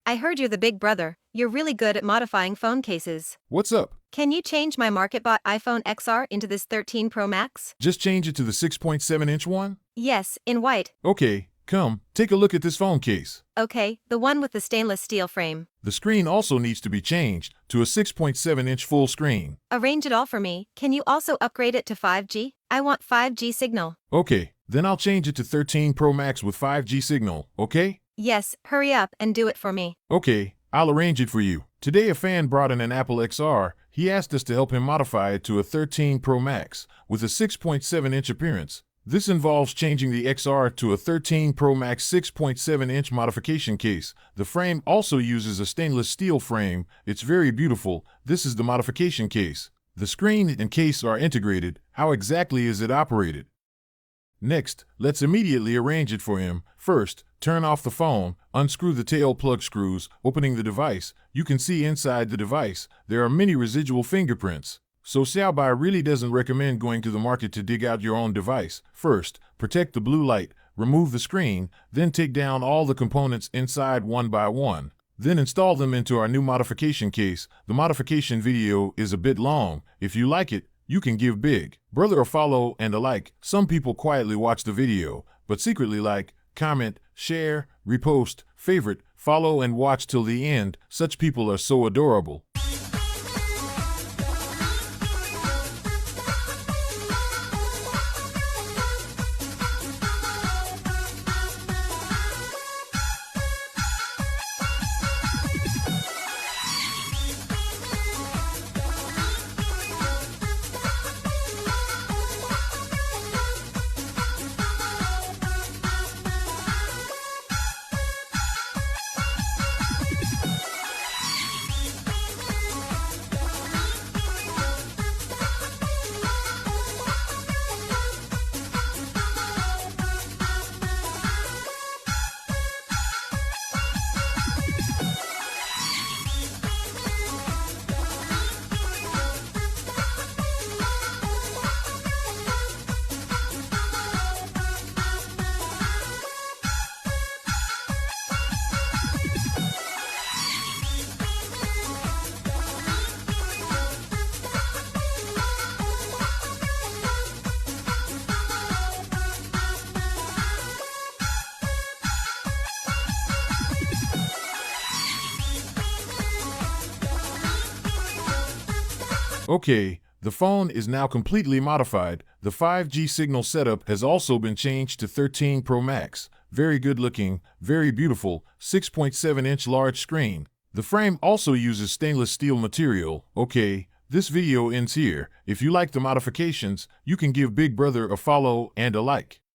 I heard you're the big brother. You're really good at modifying phone cases. What's up? Can you change my market-bought iPhone XR into this 13 Pro Max? Just change it to the 6.7-inch one? Yes, in white. Okay, come, take a look at this phone case. Okay, the one with the stainless steel frame. The screen also needs to be changed to a 6.7-inch full screen. Arrange it all for me. Can you also upgrade it to 5G? I want 5G signal. Okay, then I'll change it to 13 Pro Max with 5G signal, okay? Yes, hurry up and do it for me. Okay, I'll arrange it for you. Today a fan brought in an Apple XR. He asked us to help him modify it to a 13 Pro Max with a 6.7-inch appearance. This involves changing the XR to a 13 Pro Max 6.7-inch modification case. The frame also uses a stainless steel frame. It's very beautiful. This is the modification case. The screen and case are integrated. How exactly is it operated? Next, let's immediately arrange it for him. First, turn off the phone, unscrew the tail plug screws. Opening the device, you can see inside the device there are many residual fingerprints. So Xiaomi really doesn't recommend going to the market to dig out your own device. First, protect the blue light, remove the screen, then take down all the components inside one by one. Then install them into our new modification case. The modification video is a bit long. If you like it, you can give big brother a follow and a like. Some people quietly watch the video, but secretly like, comment, share, repost, favorite, follow and watch till the end. Such people are so adorable. Okay, the phone is now completely modified. The 5G signal setup has also been changed to 13 Pro Max. Very good looking, very beautiful, 6.7-inch large screen. The frame also uses stainless steel material. Okay, this video ends here. If you like the modifications, you can give Big Brother a follow and a like.